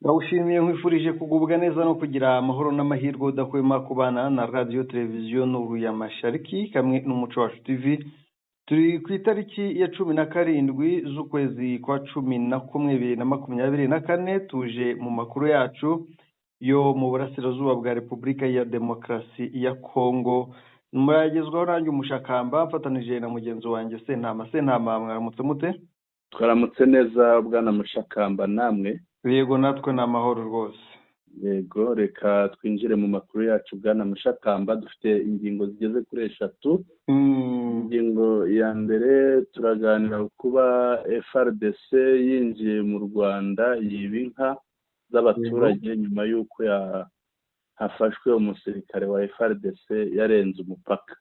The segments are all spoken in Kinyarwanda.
Ndawushimiye nkwifurije kugubwa neza no kugira amahoro n'amahirwe udahwema kubana na radiyo televiziyo Nuru ya Mashariki kamwe n'umuco wacu TV. Turi ku itariki ya 17 z'ukwezi kwa 11 2024 tuje mu makuru yacu yo mu burasirazuba bwa Repubulika ya Demokarasi ya Kongo. Muragezwaho nanjye umushakamba mfatanije na mugenzi wanjye Sentama mwaramutse mute? Twaramutse neza bwana mushakamba namwe. Yego natwe ni amahoro rwose. Yego reka twinjire mu makuru yacu bwana mushakamba, dufite ingingo zigeze kuri 3. Ingingo ya mbere turaganira kuba FRDC yinjiye mu Rwanda yiba inka z'abaturage nyuma y'uko hafashwe umusirikare wa FRDC yarenze umupaka.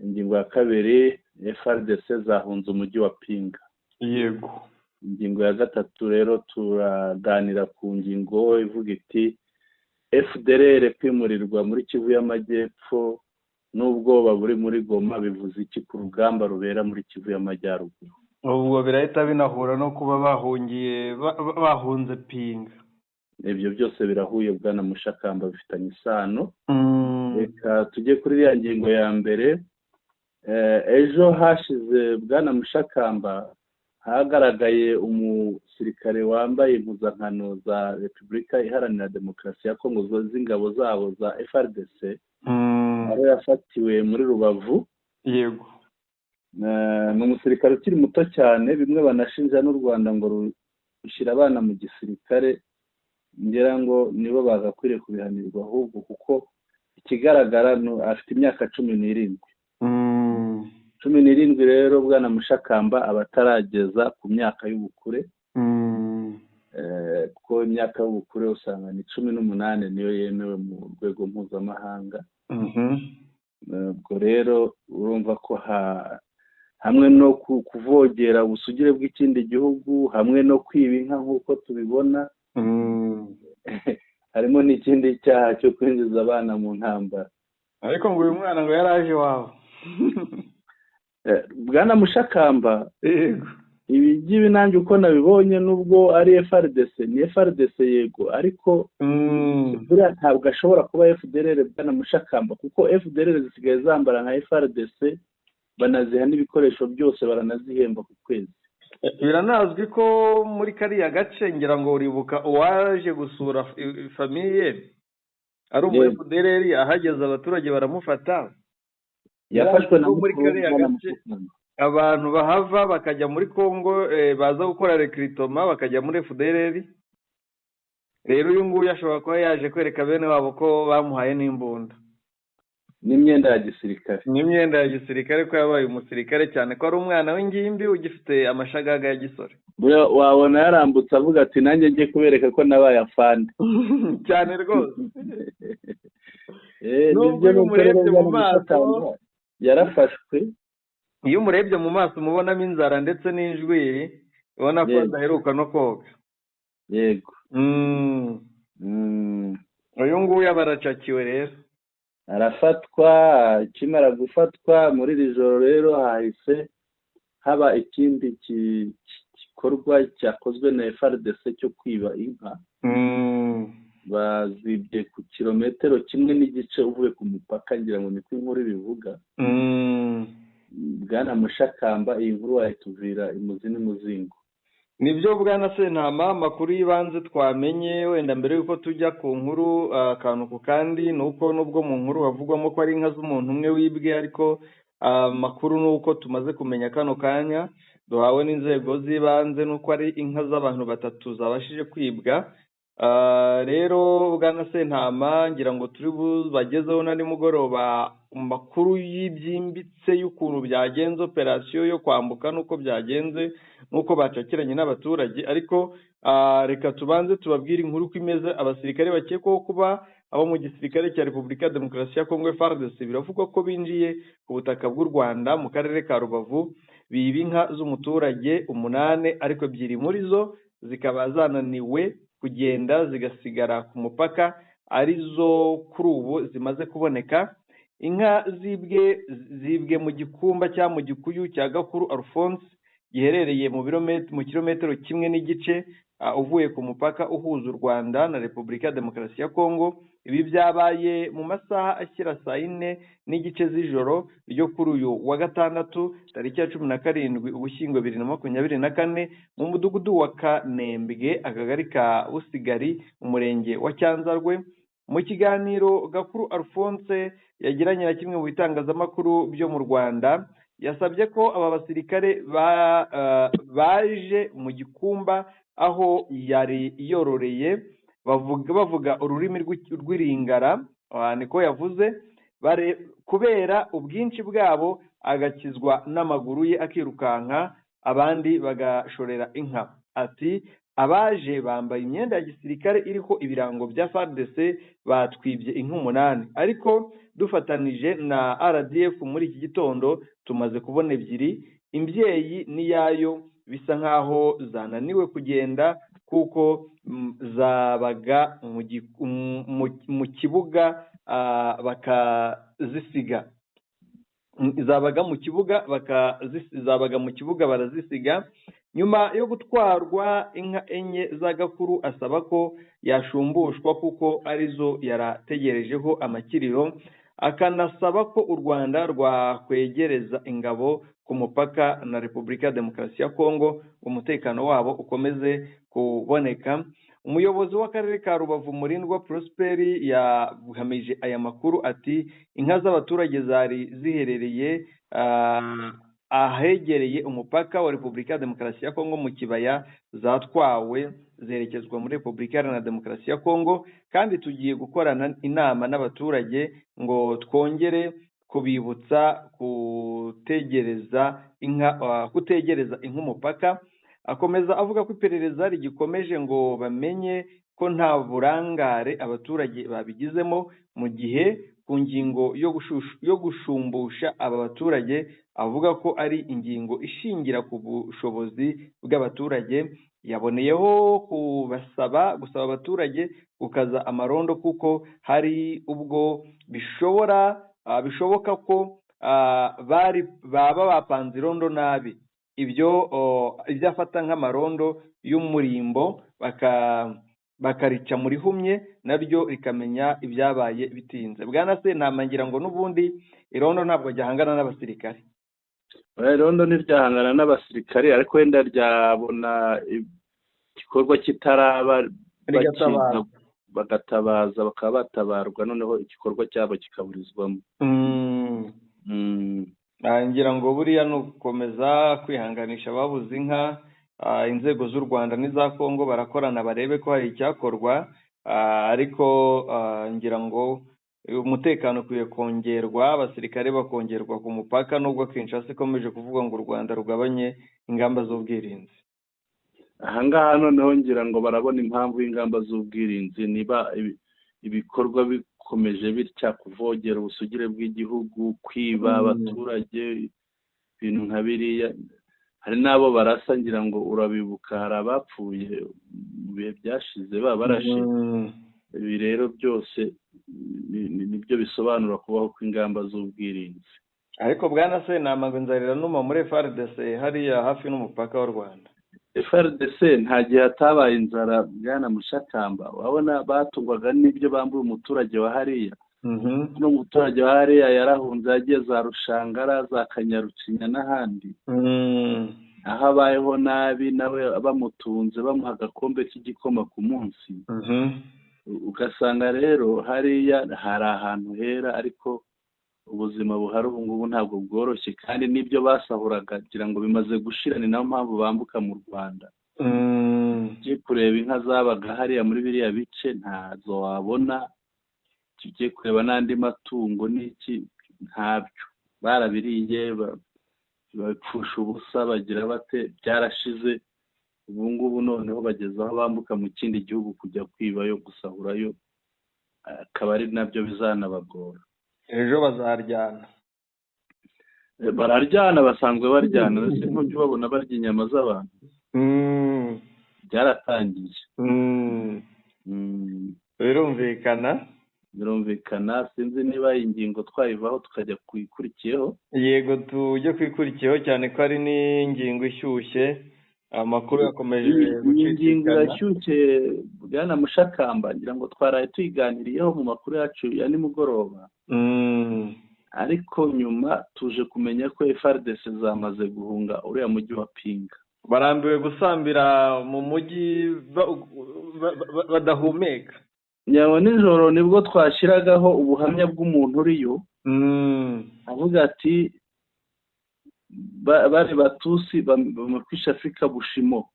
Ingingo ya kabiri, FRDC zahunze umujyi wa Pinga. Yego. Ingingo ya gatatu rero turaganira ku ngingo ivuga iti FDLR kwimurirwa muri Kivu y'Amajyepfo n'ubwoba buri muri Goma bivuze iki ku rugamba rubera muri Kivu y'Amajyaruguru. Ubwo birahita binahura no kuba bahunze Pinga. Ibyo byose birahuye bwana mushakamba, bifitanye isano. Reka tujye kuri ya ngingo ya mbere. Ejo hashize bwana mushakamba hagaragaye umusirikare wambaye impuzankano za Repubulika Iharanira Demokarasi ya Kongo z'ingabo zabo za FRDC, aho yafatiwe muri Rubavu. Yego. Ni umusirikare ukiri muto cyane, bimwe banashinja n'u Rwanda ngo rushyira abana mu gisirikare. Ngira ngo nibo bagakwiriye kubihanirwa ahubwo, kuko ikigaragara afite imyaka 17. 17 rero bwana mushakamba abatarageza ku myaka y'ubukure. Kuko imyaka y'ubukure usanga ni 18 niyo yemewe mu rwego mpuzamahanga. Ubwo rero urumva ko hamwe no kuvogera ubusugire bw'ikindi gihugu, hamwe no kwiba inka nk'uko tubibona, harimo n'ikindi cyaha cyo kwinjiza abana mu ntambara. Ariko ngo uyu mwana ngo yaraje wawe. Bwana mushakamba, Yego. ibi ngibi nanjye uko nabibonye, nubwo ari FRDC, ni FRDC yego, ariko buriya ntabwo ashobora kuba FDLR bwana mushakamba, kuko FDLR zisigaye zambara nka FRDC, banaziha n'ibikoresho byose, baranazihemba ku kwezi. Biranazwi ko muri kariya gace, ngira ngo uribuka uwaje gusura famiye ari umu FDLR, ahageze abaturage baramufata. Yafashwe na muri kariya gace abantu bahava bakajya muri Kongo, baza gukora recruitment bakajya muri FDLR. Rero uyu nguyu ashobora kuba yaje kwereka bene wabo ko bamuhaye n'imbunda n'imyenda ya gisirikare. N'imyenda ya gisirikare, ko yabaye umusirikare, cyane ko ari umwana w'ingimbi ugifite amashagaga ya gisore. Wabona yarambutse avuga ati nanjye ngiye kubereka ko nabaye afande. Cyane rwose. Nubwo umurebye mu maso yarafashwe. Iyo umurebye mu maso umubonamo inzara ndetse n'injwiri, ubona ko adaheruka no koga. Yego. Uyu nguyu baracakiwe rero. Arafatwa. Akimara gufatwa muri iri joro rero hahise haba ikindi gikorwa cyakozwe na FRDC cyo kwiba inka. Bazibye ku kilometero 1.5 uvuye ku mupaka, ngira ngo niko inkuru bivuga. Bwana mushakamba, iyi nkuru wayituvira imuzi n'umuzingo. Nibyo bwana Sentama, makuru yibanze twamenye wenda mbere yuko tujya ku nkuru akantu ku kandi, nuko nubwo mu nkuru havugwamo ko ari inka z'umuntu umwe wibwe, ariko makuru nuko tumaze kumenya kano kanya duhawe n'inzego z'ibanze nuko ari inka z'abantu 3 zabashije kwibwa. Rero bwana Sentama, ngira ngo turi bubagezeho na nimugoroba makuru y'ibyimbitse y'ukuntu byagenze operation yo kwambuka, nuko byagenze, nuko bacakiranye n'abaturage. Ariko reka tubanze tubabwire inkuru ko imeze. Abasirikare bakekwaho kuba abo mu gisirikare cya Repubulika ya Demokarasi ya Kongo FARDC biravugwa ko binjiye ku butaka bw'u Rwanda mu karere ka Rubavu, biba inka z'umuturage 8, ariko 2 muri zo zikaba zananiwe kugenda zigasigara ku mupaka, arizo kuri ubu zimaze kuboneka. Inka zibwe mu gikumba cya mu gikuyu cya Gakuru Alphonse, giherereye mu kilometero kimwe n'igice uvuye ku mupaka uhuza u Rwanda na Repubulika ya Demokarasi ya Kongo. Ibi byabaye mu masaha ashyira saa yine n'igice z'ijoro ryo kuri uyu wa gatandatu tariki ya 17 Ugushyingo 2024 mu mudugudu wa Kanembwe, akagari ka Busigari, umurenge wa Cyanzarwe. Mu kiganiro Gakuru Alphonse yagiranye na kimwe mu bitangazamakuru byo mu Rwanda, yasabye ko aba basirikare baje mu gikumba aho yari yororeye bavuga ururimi rw'iringara, niko yavuze, kubera ubwinshi bwabo agakizwa n'amaguru ye akirukanka, abandi bagashorera inka. Ati abaje bambaye imyenda ya gisirikare iriho ibirango bya FARDC batwibye inka 8, ariko dufatanije na RDF muri iki gitondo tumaze kubona 2. Imbyeyi n'iyayo bisa nkaho zananiwe kugenda kuko zabaga mu kibuga bakazisiga. Zabaga mu kibuga barazisiga. Nyuma yo gutwarwa inka enye za Gakuru asaba ko yashumbushwa kuko arizo yarategerejeho amakiriro, akanasaba ko u Rwanda rwakwegereza ingabo ku mupaka na Repubulika ya Demokarasi ya Kongo, umutekano wabo ukomeze kuboneka. Umuyobozi w'akarere ka Rubavu Murindwa Prosperi yahamije aya makuru ati inka z'abaturage zari ziherereye ahegereye umupaka wa Repubulika ya Demokarasi ya Kongo mu kibaya zatwawe zerekezwa muri Repubulika ya Demokarasi ya Kongo, kandi tugiye gukorana inama n'abaturage ngo twongere kubibutsa kutegereza inka umupaka. Akomeza avuga ko iperereza rigikomeje ngo bamenye ko nta burangare abaturage babigizemo, mu gihe ku ngingo yo gushumbusha aba baturage avuga ko ari ingingo ishingira ku bushobozi bw'abaturage. Yaboneyeho gusaba abaturage gukaza amarondo kuko hari ubwo bishoboka ko baba bapanze irondo nabi, ibyo afata nk'amarondo y'umurimbo bakarica muri humye, nabyo rikamenya ibyabaye bitinze. Bwana Sentama, ngira ngo n'ubundi irondo ntabwo ryahangana n'abasirikare. Irondo ntiryahangana n'abasirikare, ariko wenda ryabona igikorwa kitaraba bagatabaza, bakaba batabarwa, noneho igikorwa cyabo kikaburizwamo. Ngira ngo buriya ni ugukomeza kwihanganisha ababuze inka. Inzego z'u Rwanda n'iza Kongo barakorana barebe ko hari icyakorwa, ariko ngira ngo umutekano ukwiye kongerwa, abasirikare bakongerwa ku mupaka, nubwo Kinshasa ikomeje kuvuga ngo u Rwanda rugabanye ingamba z'ubwirinzi. Ahangaha noneho ngira ngo barabona impamvu y'ingamba z'ubwirinzi, niba ibikorwa bikomeje bitya, kuvogera ubusugire bw'igihugu, kwiba abaturage, ibintu nka biriya. Hari n'abo barasa, ngira ngo urabibuka, hari abapfuye mu bihe byashize baba barashe. Ibi rero byose nibyo bisobanura kubaho kw'ingamba z'ubwirinzi. Ariko Bwana Sentama, ngo nzarira numa muri FARDC hariya hafi n'umupaka w'u Rwanda. FARDC nta gihe hatabaye inzara, Bwana Mushakamba. Urabona batungwaga n'ibyo bambuye umuturage wa hariya. N'umuturage wa hariya yarahunze, yagiye za Rushangara, za Kanyarucinya n'ahandi. Aho abayeho nabi, nawe bamutunze bamuha agakombe k'igikoma ku munsi. Ugasanga rero hariya hari ahantu hera, ariko ubuzima buhari ubu ngubu ntabwo bworoshye, kandi n'ibyo basahuraga ngira ngo bimaze gushira, ni nayo mpamvu bambuka mu Rwanda. Ugiye kureba inka zabaga hariya muri biriya bice ntazo wabona, tugiye kureba n'andi matungo n'iki ntabyo, barabiriye bapfusha ubusa, bagira bate, byarashize. Ubu ngubu noneho bageze aho bambuka mu kindi gihugu kujya kwibayo, gusahurayo, akaba ari nabyo bizanabagora. Ejo bazaryana. Bararyana, basanzwe baryana, ntujya ubabona barya inyama z'abantu. Byaratangiye. Birumvikana. birumvikana. Sinzi niba ingingo twayivaho tukajya kuyikurikiyeho. yego tujye kwikurikiyeho cyane ko ari n'ingingo ishyushye, amakuru yakomeje iyi ngingo gucicikana. irashyushye bwana Mushakamba, ngira ngo twaraye tuyiganiriyeho mu makuru yacu ya nimugoroba, ariko nyuma tuje kumenya ko FARDC zamaze guhunga uriya mujyi wa Pinga. Barambiwe gusambira mu mujyi badahumeka. Nyawo nijoro nibwo twashyiragaho ubuhamya bw'umuntu uriyo, avuga ati bari batusi bamukwisha Afrika Bushimo.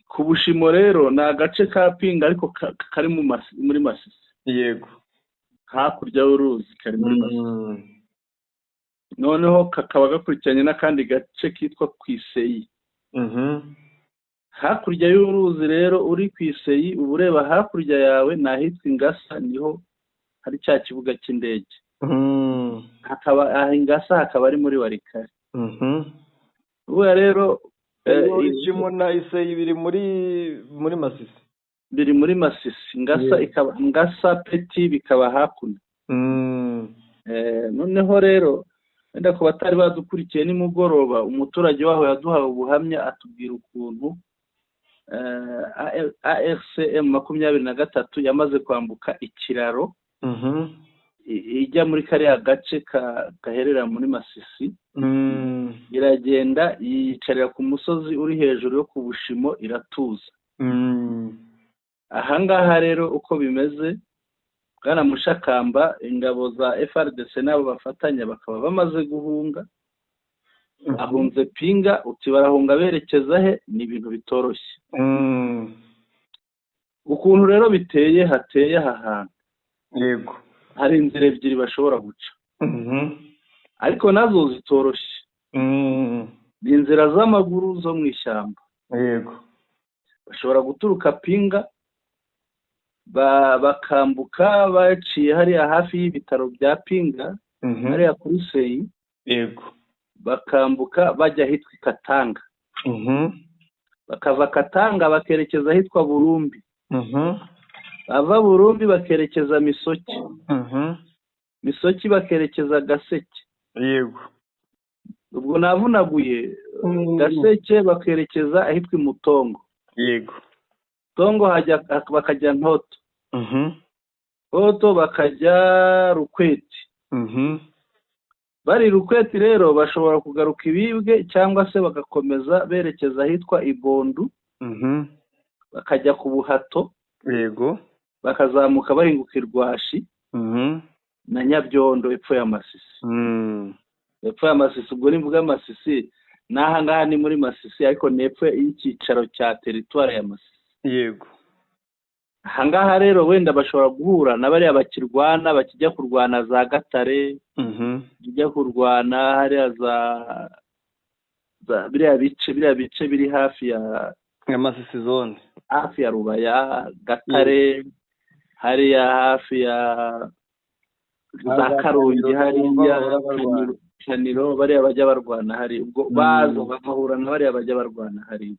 Ku Bushimo rero ni agace ka Pinga ariko kari muri Masisi. Yego. Hakurya y'uruzi kari muri Masisi. Noneho kakaba gakurikiranye n'akandi gace kitwa Kwiseyi. Hakurya y'uruzi rero uri Kwiseyi, uba ureba hakurya yawe n'ahitwa Ingasa, niho hari cya kibuga cy'indege. Hakaba Ingasa hakaba ari muri Warikare. Ubu rero Bushimo na Iseyi biri muri Masisi. Biri muri Masisi. Ingasa Peti bikaba hakuno. Noneho rero wenda ku batari badukurikiye nimugoroba, umuturage waho yaduhawe ubuhamya atubwira ukuntu ARCM 23 yamaze kwambuka ikiraro ijya muri kariya gace gaherera muri Masisi, iragenda yicarira ku musozi uri hejuru yo ku Bushimo iratuza. Ahangaha rero uko bimeze bwana Mushakamba, ingabo za FARDC nabo bafatanya bakaba bamaze guhunga, ahunze Pinga. Uti barahunga berekeza he? Ni ibintu bitoroshye. Ukuntu rero hateye aha hantu, yego, hari inzira ebyiri bashobora guca, ariko nazo zitoroshye. Ni inzira z'amaguru zo mu ishyamba. Yego. Bashobora guturuka Pinga bakambuka baciye hariya hafi y'ibitaro bya Pinga, hariya kuri Seyi. Yego. Bakambuka bajya ahitwa Katanga. Bakava Katanga bakerekeza ahitwa Burumbi. Bava Burumbi bakerekeza Misoki. Misoki bakerekeza Gaseke. Yego. Ubwo navunaguye Gaseke bakerekeza ahitwa Mutongo. Yego. Tongo bakajya Ntoto. Ntoto bakajya Rukweti. Bari Rukweti rero bashobora kugaruka Ibibwe cyangwa se bagakomeza berekeza ahitwa Ibondu, bakajya ku Buhato. Yego. Bakazamuka bahinguka Irwashi na Nyabyondo epfo ya Masisi. Epfo ya Masisi, ubwo nimvuga Masisi n'aha ngaha ni muri Masisi, ariko n'epfo y'icyicaro cya teritwari ya Masisi. Yego. Aha ngaha rero wenda bashobora guhura na bariya bakirwana, bakijya kurwana za Gatare, bijya kurwana hariya za biriya bice biri hafi ya Masisi zone, hafi ya Rubaya, Gatare, hariya hafi ya za Karongi, hariya Kaniro, bariya bajya barwana hari. Ubwo baza bagahura na bariya bajya barwana hari.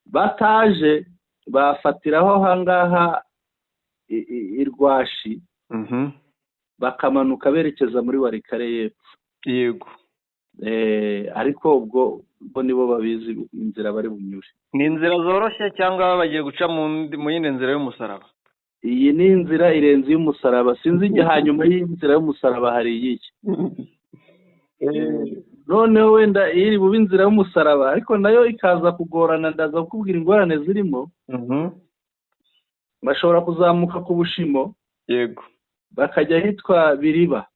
Bataje bafatiraho hangaha Irwashi, bakamanuka berekeza muri Warikare y'epfo. Yego. Ariko ubwo nibo babizi inzira bari bunyure. Ni inzira zoroshye cyangwa bagiye guca mu yindi nzira y'umusaraba? Iyi ni inzira irenze y'umusaraba. Sinzi igihe hanyuma y'inzira y'umusaraba hari iki. Noneho wenda iri bube inzira y'umusaraba, ariko nayo ikaza kugorana. Ndaza kukubwira ingorane zirimo. Bashobora kuzamuka ku Bushimo. Yego. Bakajya ahitwa Biriba.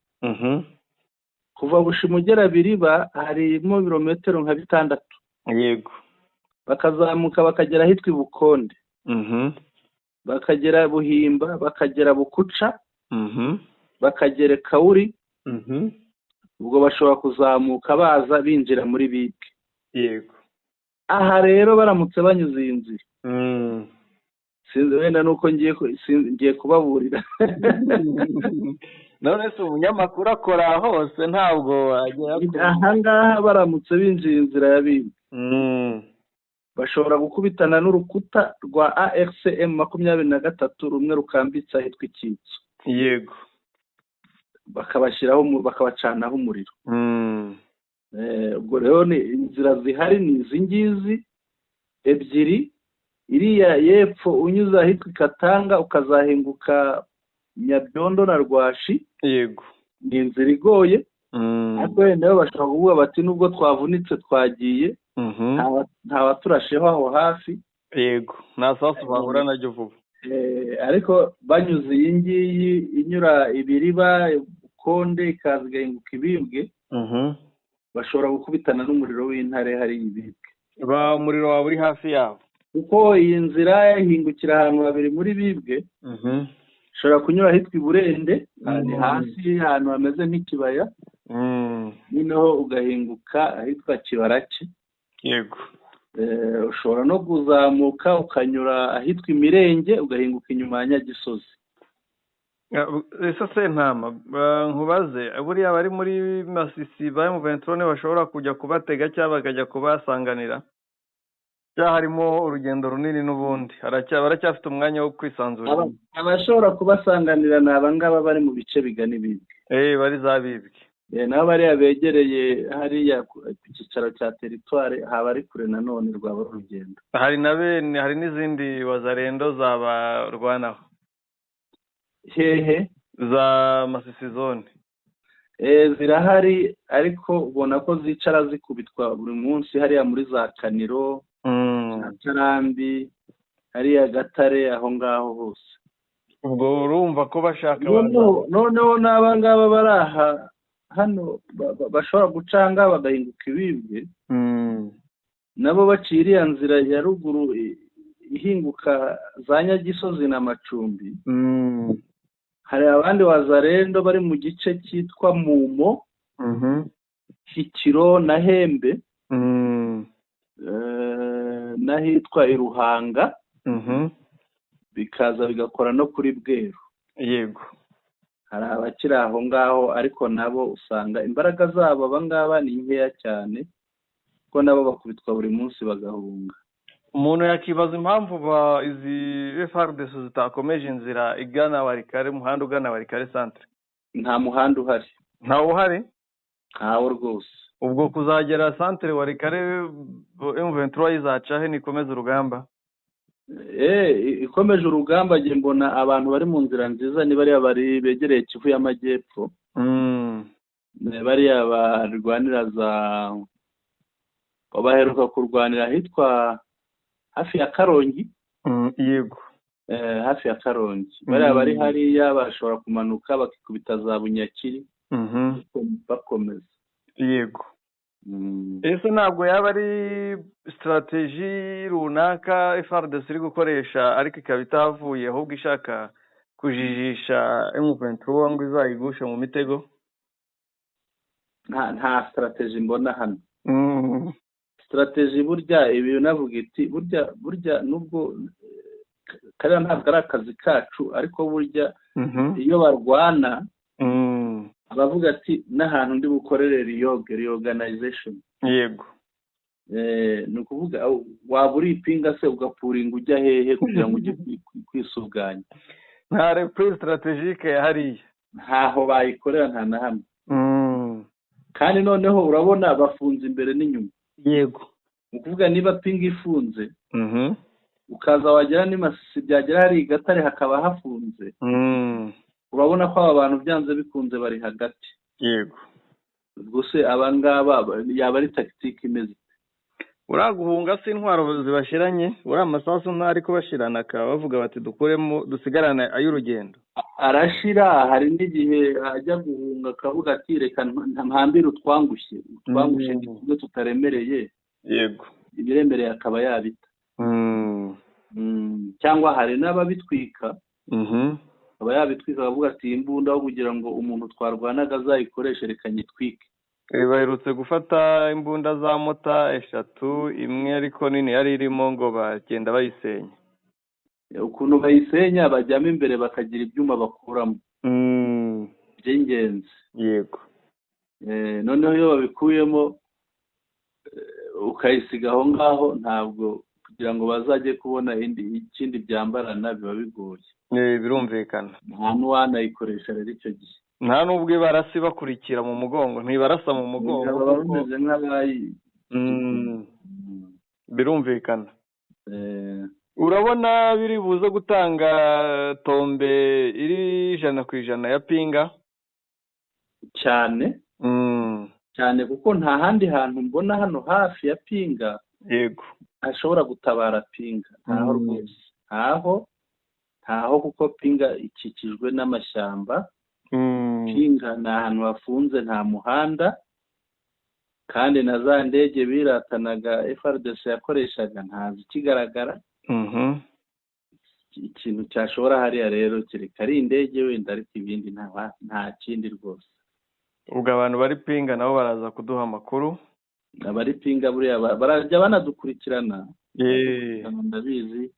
Kuva Bushimo ugera Biriba harimo birometero nka 6. Yego. Bakazamuka bakagera ahitwa Bukonde. Bakagera Buhimba, bakagera Bukuca, bakagera Kauri. Ubwo bashobora kuzamuka baza binjira muri Bibwe. Yego. Aha rero baramutse banyuze iyi nzira, sinzi wenda nuko ngiye kubaburira. None se umunyamakuru akora hose ntabwo ajya. Aha ngaha baramutse binjiye inzira ya Bibwe, bashobora gukubitana n'urukuta rwa ARCM 23 rumwe rukambitse ahitwa icyitso. yego bakabashyiraho bakabacanaho umuriro. Ubwo rero ni inzira zihari ni izi ngizi ebyiri, iriya y'epfo unyuze ahitwa Katanga ukazahinguka Nyabyondo na Rwashi, yego ni inzira igoye, ariko wenda bashobora kuvuga bati nubwo twavunitse twagiye nta waturasheho aho hafi, yego nta sasu bahura naryo vuba. ariko banyuze iyi ngiyi inyura Ibiriba Konde ikaza igahinguka Ibibwe, bashobora gukubitana n'umuriro w'intare hari Ibibwe. Umuriro waba uri hafi yabo, kuko iyi nzira yahingukira ahantu habiri muri Bibwe, ushobora kunyura ahitwa Iburende, ni hasi ahantu hameze nk'ikibaya, noneho ugahinguka ahitwa Kibaraki, yego ushobora no kuzamuka ukanyura ahitwa Imirenge ugahinguka inyuma ya Nyagisozi. ese Sentama nkubaze, buriya bari muri Masisi ba M23 bashobora kujya kubatega cyangwa bakajya kubasanganira, cyangwa harimo urugendo runini n'ubundi baracyafite umwanya wo kwisanzura? Abashobora kubasanganira ni abangaba bari mu bice bigana Ibibwe, bari za Bibwe, nabo bariya begereye hariya ku cyicaro cya teritwari, haba ari kure nanone rwaba urugendo. hari n'izindi wazarendo zabarwanaho hehe za Masisi zone. Zirahari, ariko ubona ko zicara zikubitwa buri munsi hariya muri za Kaniro, Karambi, hariya Gatare, aho ngaho hose. Ubwo urumva ko bashaka noneho n'abangaba bari aha hano bashobora gucanga bagahinguka Ibibwe, nabo baciye iriya nzira ya ruguru ihinguka za Nyagisozi na Macumbi. Hari abandi wazarendo bari mu gice cyitwa Mumo, Hikiro na Hembe, n'ahitwa Iruhanga, bikaza bigakora no kuri Bweru. yego hari abakiri aho ngaho, ariko nabo usanga imbaraga zabo abangaba ni nkeya cyane, kuko nabo bakubitwa buri munsi bagahunga. umuntu yakibaza impamvu izi FARDC zitakomeje inzira igana Warikare, umuhanda ugana Warikare centre. Nta muhanda uhari. Ntawo uhari? Ntawo rwose. Ubwo kuzagera centre Warikare M23 izacahe nikomeza urugamba? Ikomeje urugamba, nge mbona abantu bari mu nzira nziza ni bariya bari begereye Kivu y'Amajyepfo, bariya barwanira baheruka kurwanira ahitwa hafi ya Karongi. Yego hafi ya Karongi, bariya bari hariya bashobora kumanuka bakikubita za Bunyakiri bakomeza. yego ese ntabwo yaba ari strategy runaka FARDC iri gukoresha ariko ikaba itavuye, ahubwo ishaka kujijisha M23 ngo izayigushe mu mitego? nta strategy mbona hano. Strategy burya ibi navuga iti burya nubwo kariya ntabwo ari akazi kacu, ariko burya iyo barwana abavuga ati n'ahantu ndi bukorere reorganization. yego ni ukuvuga waba uri ipinga se ugapuringa ujya hehe kugira ngo ujye kwisuganya. nta reprise strategique yahariye, ntaho bayikorera nta na hamwe. kandi noneho urabona bafunze imbere n'inyuma. yego ni ukuvuga niba pinga ifunze, ukaza wagera ni Masisi byagera hari Gatare hakaba hafunze, urabona ko aba bantu byanze bikunze bari hagati. yego ubwo se abangaba yaba ari tactique imeze. uraguhunga se intwaro zibashiranye, amasasu ntari kubashirana, akaba bavuga bati dukuremo dusigarane ay'urugendo. Arashira, hari n'igihe ajya guhunga akavuga ati reka ntambire utwangushye nibwo tutaremereye. yego ibiremereye akaba yabita. cyangwa hari n'ababitwika, aba yabitwika akavuga ati imbunda aho kugira ngo umuntu twarwanaga azayikoreshe reka nyitwike. baherutse gufata imbunda za mota 3, imwe ariko nini yari irimo ngo bagenda bayisenya. ukuntu bayisenya bajyamo imbere bakagira ibyuma bakuramo by'ingenzi. yego noneho iyo babikuyemo ukayisiga aho ngaho, ntabwo kugira ngo bazajye kubona ikindi byambarana biba bigoye. birumvikana. nta n'uwanayikoresha rero icyo gihe. nta n'ubwo ibarasi bakurikira mu mugongo, ntibarasa mu mugongo baba bameze nk'abayi. birumvikana. urabona biri buze gutanga tombe iri 100% ya pinga cyane cyane, kuko nta handi hantu mbona hano hafi ya pinga yego ashobora gutabara pinga. ntaho rwose, ntaho kuko pinga ikikijwe n'amashyamba. pinga ni ahantu hafunze, nta muhanda, kandi na za ndege biratanaga FARDC yakoreshaga ntazi ikigaragara. ikintu cyashobora hariya rero kereka ari indege wenda, ariko ibindi nta kindi rwose. ubwo abantu bari pinga nabo baraza kuduha amakuru. abari pinga buriya barajya banadukurikirana, ndabizi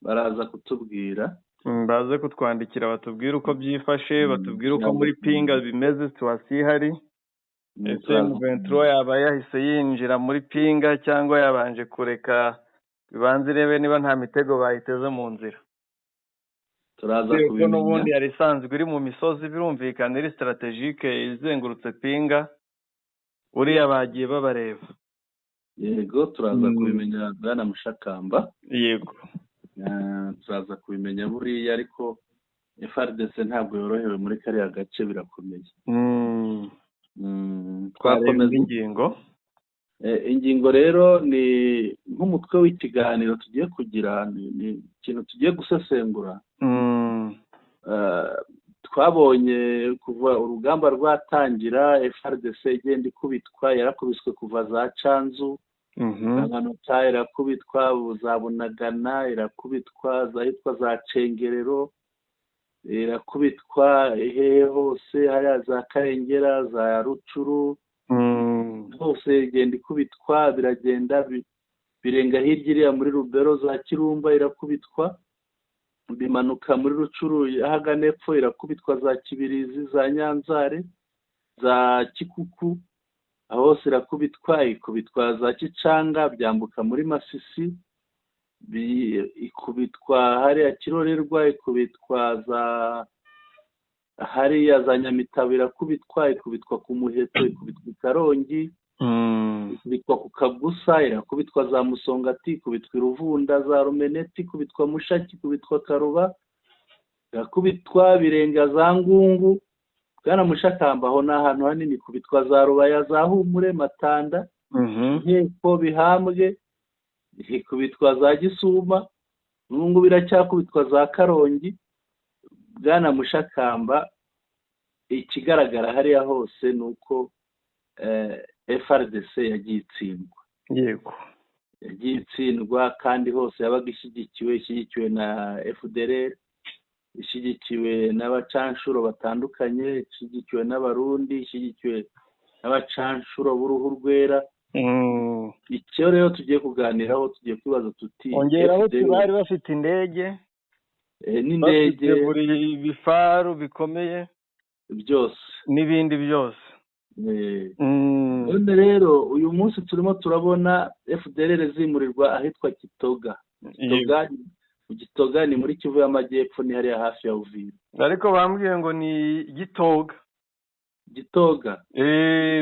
baraza kutubwira, baze kutwandikira batubwire uko byifashe, batubwire uko muri pinga bimeze, situwasiyo ihari. ese M23 yaba yahise yinjira muri pinga cyangwa yabanje kureka bibanze irebe niba nta mitego bayiteze mu nzira. turaza kubimenya. n'ubundi yari isanzwe iri mu misozi, birumvikana iri strategique izengurutse pinga, uriya bagiye babareba. yego turaza kubimenya bwana Mushakamba. yego turaza kubimenya buriya, ariko FARDC ntabwo yorohewe muri kariya gace, birakomeye. twakomeza ingingo rero ni nk'umutwe w'ikiganiro tugiye kugira, ni ikintu tugiye gusesengura. twabonye kuva urugamba rwatangira FARDC igenda ikubitwa, yarakubiswe kuva za Canzu, amanota irakubitwa, za Bunagana irakubitwa, zahitwa za Cengerero irakubitwa, hehe hose, hariya za Karengera, za Rucuru, hose igenda ikubitwa, biragenda birenga hirya iriya muri Rubero, za Kirumba irakubitwa, bimanuka muri Rucuru ahagana epfo irakubitwa, za Kibirizi, za Nyanzare, za Kikuku, aho hose irakubitwa, ikubitwa za Kicanga, byambuka muri Masisi, ikubitwa hariya Kirorerwa, ikubitwa za hariya za Nyamitabo irakubitwa, ikubitwa ku Muheto, ikubitwa i Karongi, ikubitwa ku Kagusa, irakubitwa za Musongati, ikubitwa i Ruvunda, za Rumeneti, ikubitwa Mushaki, ikubitwa Karuba, irakubitwa birenga za Ngungu. bwana Mushakamba, aho ni ahantu hanini, ikubitwa za Rubaya, za Humure, Matanda, Nkeko, Bihambwe, ikubitwa za Gisuma, n'ubu biracyakubitwa za Karongi. bwana Mushakamba, ikigaragara hariya hose ni uko FARDC yagiye itsindwa. yego yagiye itsindwa, kandi hose yabaga ishyigikiwe na FDLR, ishyigikiwe n'abacanshuro batandukanye, ishyigikiwe n'abarundi, ishyigikiwe n'abacanshuro b'uruhu rwera. icyo rero tugiye kuganiraho, tugiye kwibaza tuti, ongeraho bari bafite indege n'indege, bafite buri bifaru bikomeye byose n'ibindi byose. none rero uyu munsi turimo turabona FDLR zimurirwa ahitwa Gitoga. Gitoga ni muri Kivu y'Amajyepfo, ni hariya hafi ya Uvira. ariko bambwiye ngo ni Gitoga.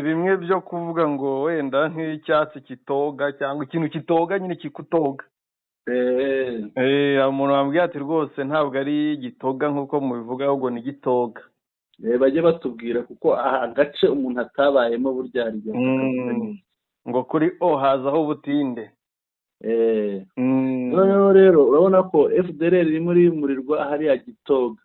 bimwe byo kuvuga ngo wenda nk'icyatsi kitoga cyangwa ikintu kitoga nyine kikutoga. umuntu wambwiye ati rwose ntabwo ari Gitoga nk'uko mubivuga, ahubwo ni Gitoga. bajye batubwira, kuko aha agace umuntu atabayemo burya hari ngo kuri hazaho ubutinde. noneho rero urabona ko FDLR iri murirwa hariya Gitoga.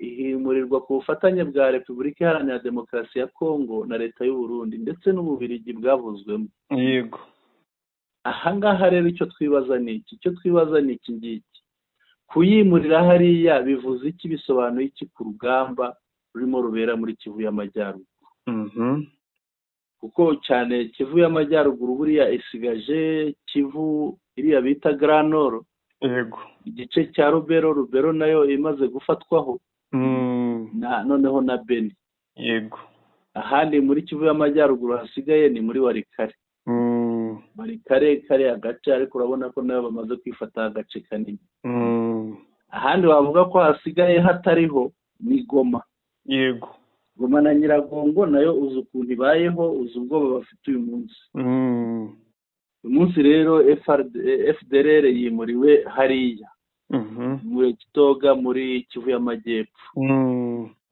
ihimurirwa ku bufatanye bwa Repubulika Iharanira Demokarasi ya Kongo na Leta y'u Burundi ndetse n'Ububiligi bwavuzwemo. yego ahangaha rero icyo twibaza ni iki, ngiki, kuyimurira hariya bivuze iki, bisobanuye iki ku rugamba rurimo rubera muri Kivu y'Amajyaruguru? kuko cyane Kivu y'Amajyaruguru buriya isigaje Kivu iriya bita Grand Nord, yego igice cya Rubero nayo imaze gufatwaho, noneho na Beni. yego ahandi muri Kivu y'Amajyaruguru hasigaye ni muri Warikare. bari kariya gace ariko urabona ko nabo bamaze kwifata agace kanini. Ahandi wavuga ko hasigaye hatariho ni Goma. Yego, Goma na Nyiragongo nayo uzi ukuntu ibayeho, uzi ubwoba bafite uyu munsi. Uyu munsi rero FDLR yimuriwe hariya muri Kitoga muri Kivu y'Amajyepfo.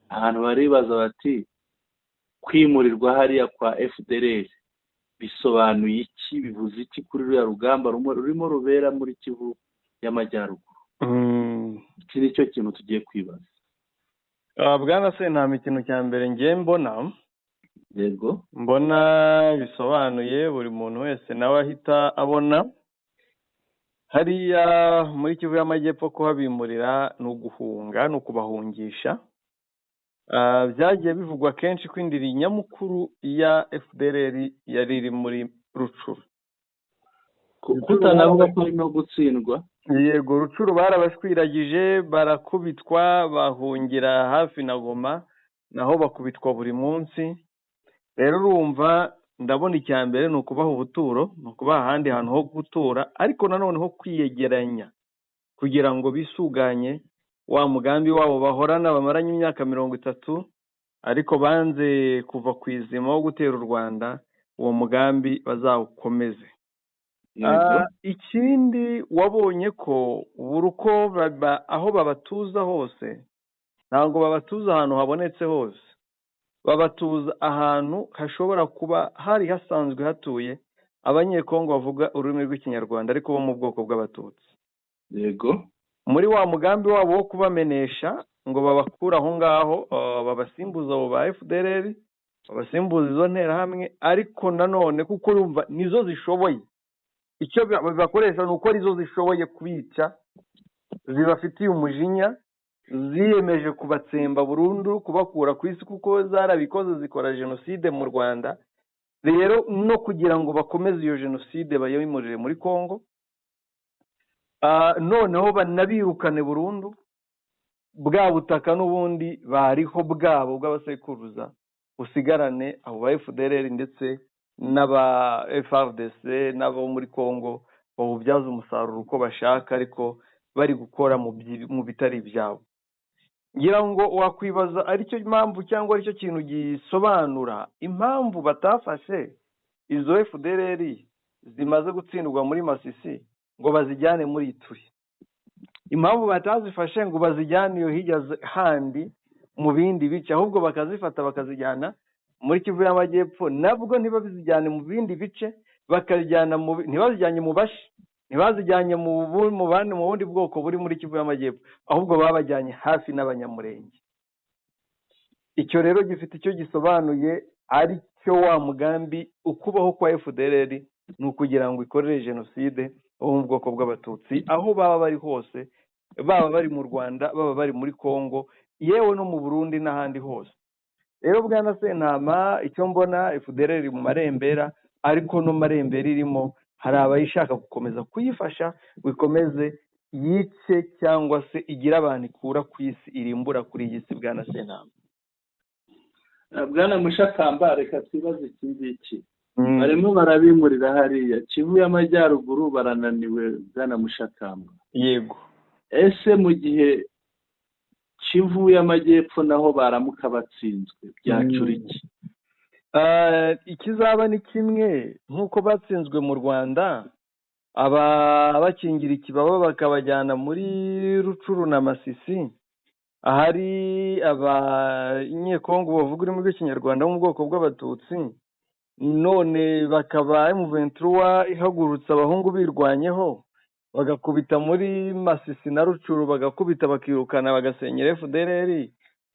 Ahantu baribaza bati kwimurirwa hariya kwa FDLR bisobanuye iki, bivuze iki kuri ruriya rugamba rurimo rubera muri Kivu y'Amajyaruguru? Iki ni cyo kintu tugiye kwibaza. Bwana Sentama, ikintu cya mbere ngiye mbona, yego, mbona bisobanuye buri muntu wese nawe ahita abona hariya muri Kivu y'Amajyepfo kuhabimurira ni uguhunga, ni ukubahungisha. Byagiye bivugwa kenshi ko indiri nyamukuru ya FDLR yari iri muri Rucuru. Kutanavuga ko no gutsindwa. Yego, Rucuru barabashwiragije, barakubitwa, bahungira hafi na Goma, naho bakubitwa buri munsi. Rero urumva, ndabona icya mbere ni ukubaha ubuturo, ni ukubaha ahandi hantu ho gutura, ariko nanone ho kwiyegeranya kugira ngo bisuganye wa mugambi wabo bahorana bamaranye imyaka 30, ariko banze kuva ku izima wo gutera u Rwanda, uwo mugambi bazawukomeze. Ikindi wabonye ko uko aho babatuza hose, ntabwo babatuza ahantu habonetse hose, babatuza ahantu hashobora kuba hari hasanzwe hatuye abanyekongo bavuga ururimi rw'ikinyarwanda ariko bo mu bwoko bw'abatutsi. Yego, muri wa mugambi wabo wo kubamenesha ngo babakura aho ngaho, babasimbuza abo ba FDLR, babasimbuza izo nterahamwe, ariko nanone kuko urumva nizo zishoboye, icyo bakoresha ni uko arizo zishoboye kubica, zibafitiye umujinya, ziyemeje kubatsemba burundu, kubakura ku isi kuko zarabikoze, zikora jenoside mu Rwanda. Rero no kugira ngo bakomeze iyo jenoside bayimurire muri Kongo, noneho banabirukane burundu, bwa butaka n'ubundi bariho bwabo bw'abasekuruza usigarane abo ba FDLR ndetse n'aba FARDC n'abo muri Kongo bawubyaza umusaruro uko bashaka, ariko bari gukora mu bitari byabo. Ngira ngo wakwibaza aricyo impamvu cyangwa aricyo kintu gisobanura impamvu batafashe izo FDLR zimaze gutsindwa muri Masisi ngo bazijyane muri Ituri. Impamvu batazifashe ngo bazijyane iyo hirya handi mu bindi bice, ahubwo bakazifata bakazijyana muri Kivu y'Amajyepfo, nabwo ntibazijyane mu bindi bice, bakajyana ntibazijyanye mu Bashi, ntibazijyanye mu bundi bwoko buri muri Kivu y'Amajyepfo, ahubwo babajyanye hafi n'Abanyamurenge. Icyo rero gifite icyo gisobanuye, ari cyo wa mugambi ukubaho kwa FDLR ni ukugira ngo ikorere jenoside abo mu bwoko bw'abatutsi aho baba bari hose, baba bari mu Rwanda, baba bari muri Kongo, yewe no mu Burundi n'ahandi hose. Rero Bwana Sentama, icyo mbona FDLR mu marembera, ariko no marembera irimo hari abayishaka gukomeza kuyifasha bikomeze yice cyangwa se igira abantu ikura ku isi, irimbura kuri iyi si. Bwana Sentama, Bwana Mushakamba, reka twibaze iki ngiki. Barimo barabimurira hariya Kivu y'Amajyaruguru, barananiwe Bwana Mushakamba. Yego. Ese mu gihe Kivu y'Amajyepfo naho baramuka batsinzwe byacura iki? Ikizaba ni kimwe nk'uko batsinzwe mu Rwanda, bakingira ikibaba bakabajyana muri Rucuru na Masisi, ahari abanyekongo bavuga ururimi rw'ikinyarwanda mu bwoko bw'abatutsi, none bakaba M23 ihagurutsa abahungu birwanyeho, bagakubita muri Masisi na Rucuru, bagakubita bakirukana bagasenyera FDLR,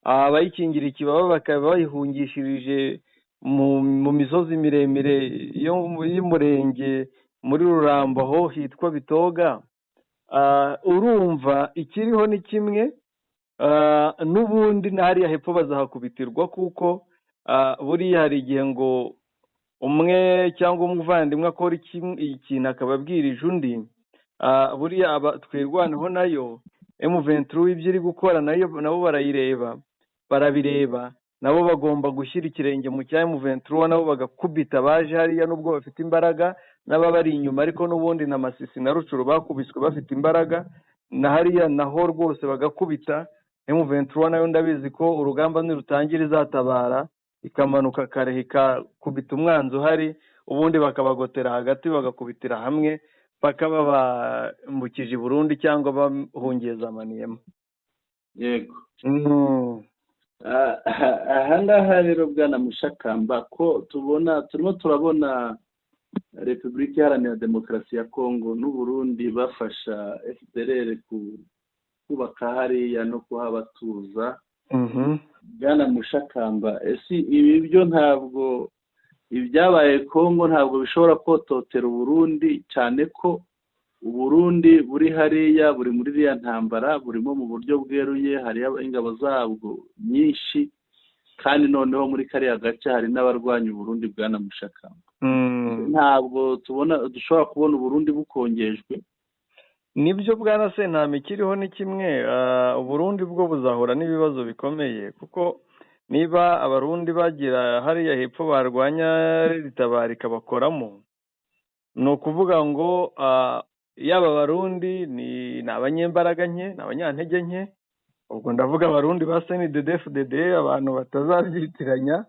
abayikingira ikibaba bakaba bayihungishirije mu misozi miremire y'umurenge muri Rurambo aho hitwa Bitoga. Urumva ikiriho ni kimwe, n'ubundi hariya hepfo bazahakubitirwa, kuko buriya hari igihe ngo umwe cyangwa umuvandimwe akora ikintu akababwirije undi, buriya twirwaneho nayo M23 ibyo iri gukora nayo nabo barabireba, nabo bagomba gushyira ikirenge mu cya M23 nabo bagakubita baje hariya nubwo bafite imbaraga n'ababari inyuma, ariko n'ubundi na Masisi na Rucuru bakubiswe bafite imbaraga, na hariya naho rwose bagakubita. M23 nayo ndabizi ko urugamba nirutangira izatabara ikamanuka kare ikakubita umwanzi uhari, ubundi bakabagotera hagati bagakubitira hamwe bakaba bambukije i Burundi cyangwa bahungiye za Maniema. yego. Aha ngaha rero bwana Mushakamba ko turimo turabona Repubulika Iharanira Demokarasi ya Kongo n'u Burundi bafasha FDLR kubaka hariya no kuhabatuza. Bwana Mushakamba, ese ibi byo ntabwo ibyabaye Kongo ntabwo bishobora kototera Burundi, cyane ko Burundi buri hariya buri muri iriya ntambara burimo mu buryo bweruye, hariyo ingabo zabwo nyinshi, kandi noneho muri kariya gace hari n'abarwanya Burundi bwana Mushakamba. Ntabwo dushobora kubona Burundi bukongejwe? Nibyo bwana Sentama, ikiriho ni kimwe, Burundi bwo buzahura n'ibibazo bikomeye, kuko niba abarundi bagira hariya hepfo barwanya ritabara ikabakoramo, ni ukuvuga ngo yaba abarundi ni abanyembaraga nke, ni abanyantege nke. Ubwo ndavuga abarundi ba CNDD-FDD, abantu batazabyitiranya,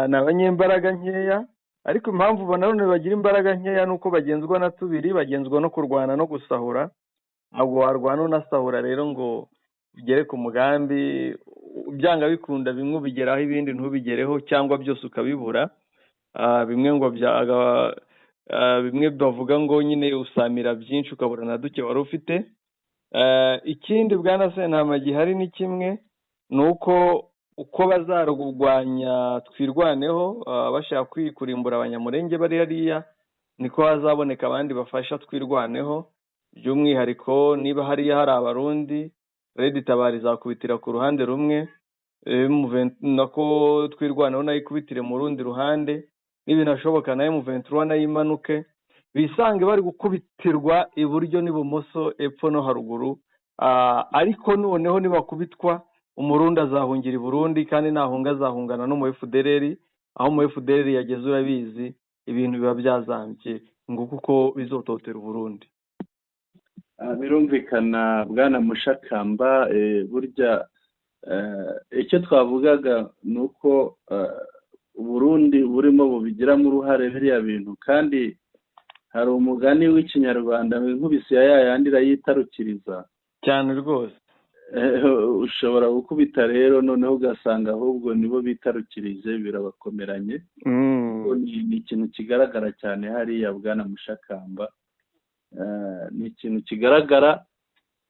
ni abanyembaraga nkeya, ariko impamvu banone bagira imbaraga nkeya nuko bagenzwa na tubiri, bagenzwa no kurwana no gusahura. Ntabwo warwana unasahura rero ngo ugere ku mugambi, byanga bikunda bimwe ubigeraho ibindi ntubigereho, cyangwa byose ukabibura. Bimwe ngo bimwe bavuga ngo nyine usamira byinshi ukabura na duke wari ufite. Ikindi bwana Sentama gihari ni kimwe, ni uko bazarwanya twirwaneho bashaka kwikurimbura abanyamurenge bari hariya, niko hazaboneka abandi bafasha twirwaneho. By'umwihariko niba hariya hari abarundi, Red Tabara izakubitira ku ruhande rumwe, nako twirwaneho nayo ikubitire mu rundi ruhande, n'ibinashoboka na M23 nayo imanuke, bisange bari gukubitirwa iburyo n'ibumoso, epfo no haruguru. Ariko noneho nibakubitwa umurundi azahungira i Burundi, kandi nahunga azahungana no mu FDLR. Aho mu FDLR yageze urabizi, ibintu biba byazambye ngo kuko bizototera Burundi. Birumvikana bwana Mushakamba, burya icyo twavugaga ni uko Burundi burimo bubigiramo uruhare biriya bintu, kandi hari umugani w'ikinyarwanda nkubise ya yandi irayitarukiriza cyane rwose. Ushobora gukubita rero noneho ugasanga ahubwo nibo bitarukirije, birabakomeranye. Ni ikintu kigaragara cyane hariya bwana Mushakamba, ni ikintu kigaragara.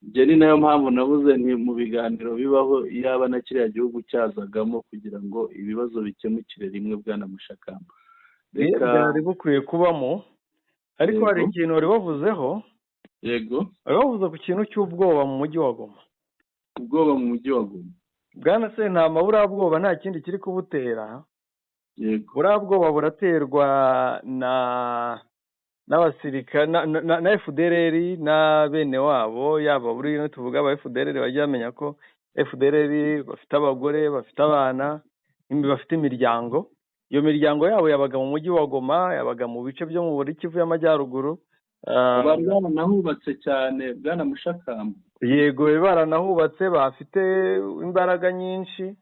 Njye ni nayo mpamvu navuze ni mu biganiro bibaho yaba na kiriya gihugu cyazagamo kugira ngo ibibazo bikemukire rimwe bwana Mushakamba. Byari bukwiye kubamo, ariko hari ikintu wari wavuzeho. Yego, wari wavuze ku kintu cy'ubwoba mu mujyi wa Goma. Ubwoba mu mujyi wa Goma bwana Sentama, buriya bwoba nta kindi kiri kubutera. Yego, buriya bwoba buraterwa n'abasirikare na FDLR na bene wabo, yaba buri tuvuga aba FDLR bajya bamenya ko FDLR bafite abagore, bafite abana, bafite imiryango. Iyo miryango yabo yabaga mu mujyi wa Goma, yabaga mu bice byo mu Kivu y'Amajyaruguru. baranahubatse cyane bwana Mushakamba. Yego, baranahubatse, bafite imbaraga nyinshi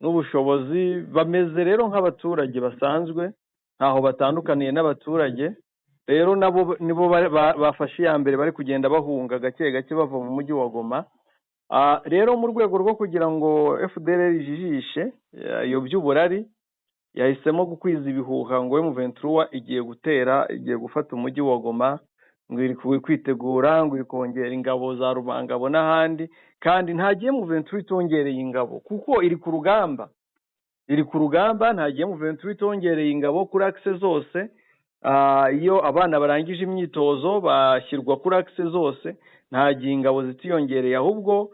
n'ubushobozi, bameze rero nk'abaturage basanzwe, ntaho batandukaniye n'abaturage. Rero nabo nibo bafashe iya mbere, bari kugenda bahunga gake gake bava mu mujyi wa Goma. Rero mu rwego rwo kugira ngo FDLR ijijishe iyo by'uburari, yahisemo gukwiza ibihuha ngo M23 igiye gutera, igiye gufata umujyi wa Goma, ngo iri kwitegura, ngo iri kongera ingabo za Rubangabo n'ahandi. Kandi ntagiye M23 itongereye ingabo, kuko iri ku rugamba. Ntagiye M23 itongereye ingabo kuri axe zose. Iyo abana barangije imyitozo bashyirwa kuri axe zose, ntagiye ingabo zitiyongereye, ahubwo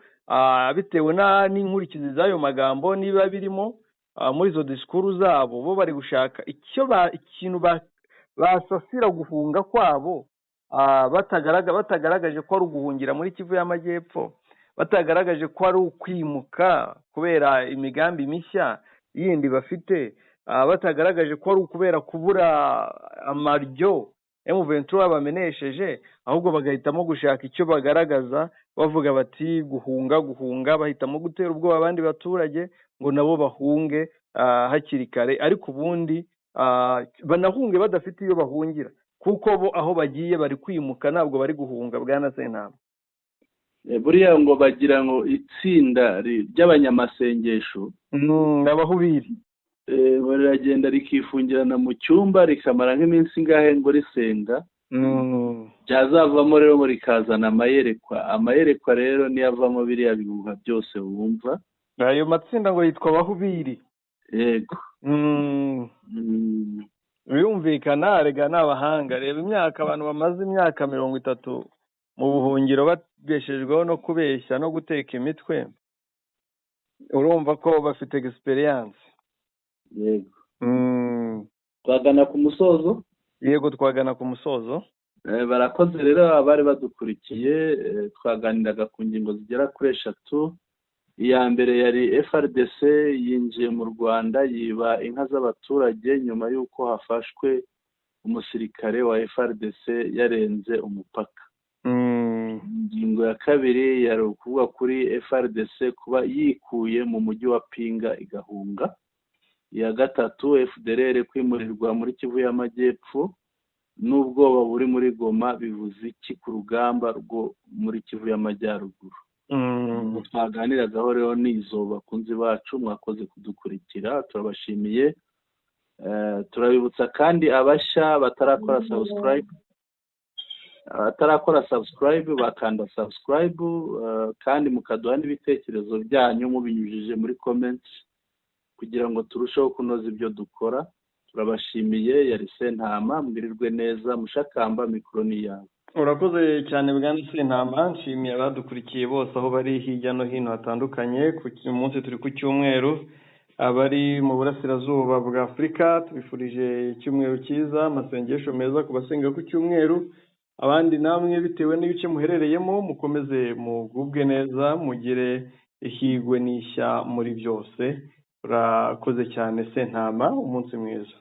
bitewe n'inkurikizi z'ayo magambo niba birimo muri izo disikuru zabo, bo bari gushaka ikintu basasira guhunga kwabo, batagaragaje ko ari uguhungira muri Kivu y'Amajyepfo. batagaragaje ko ari ukwimuka kubera imigambi mishya yindi bafite, batagaragaje ko ari ukubera kubura amaryo M23 bamenesheje, ahubwo bagahitamo gushaka icyo bagaragaza bavuga bati guhunga, bahitamo gutera ubwoba abandi baturage ngo nabo bahunge hakiri kare, ariko ubundi banahunge badafite iyo bahungira, kuko bo aho bagiye bari kwimuka ntabwo bari guhunga. Bwana Sentama, buriya ngo bagira ngo itsinda ry'abanyamasengesho abahubiri riragenda rikifungirana mu cyumba rikamara nk'iminsi ingahe ngo risenga, byazavamo rero ngo rikazana amayerekwa rero niyo avamo biriya bihuha byose wumva. ayo matsinda ngo yitwa abahubiri. Yego. birumvikana, rega ni abahanga. Reba imyaka abantu bamaze imyaka 30 mu buhungiro babeshejweho no kubeshya no guteka imitwe, urumva ko bafite experience. Yego. Twagana ku musozo. Yego, twagana ku musozo. Barakoze rero abari badukurikiye, twaganiraga ku ngingo zigera kuri 3. Iya mbere yari FRDC yinjiye mu Rwanda yiba inka z'abaturage nyuma y'uko hafashwe umusirikare wa FRDC yarenze umupaka. Ingingo ya kabiri yari ukuvuga kuri FRDC kuba yikuye mu mujyi wa Pinga igahunga. Iya gatatu FDLR kwimurirwa muri Kivu y'Amajyepfo n'ubwoba buri muri Goma bivuze iki ku rugamba rwo muri Kivu y'Amajyaruguru. Twaganiragaho rero n'izo bakunzi bacu, mwakoze kudukurikira, turabashimiye. Turabibutsa kandi abashya batarakora subscribe bakanda subscribe, kandi mukaduha n'ibitekerezo byanyu mubinyujije muri comments kugira ngo turusheho kunoza ibyo dukora. Turabashimiye. Yari Sentama, mwirirwe neza. Mushakamba, mikoro ni yawe. Urakoze cyane Bwana Sentama. Nshimiye abadukurikiye bose aho bari hirya no hino hatandukanye. Ku munsi turi ku cyumweru, abari mu burasirazuba bwa Afurika tubifurije icyumweru cyiza, amasengesho meza ku basenga ku cyumweru. Abandi namwe bitewe n'ibice muherereyemo mukomeze mugubwe neza, mugire ihigwe n'ishya muri byose. Urakoze cyane Sentama, umunsi mwiza.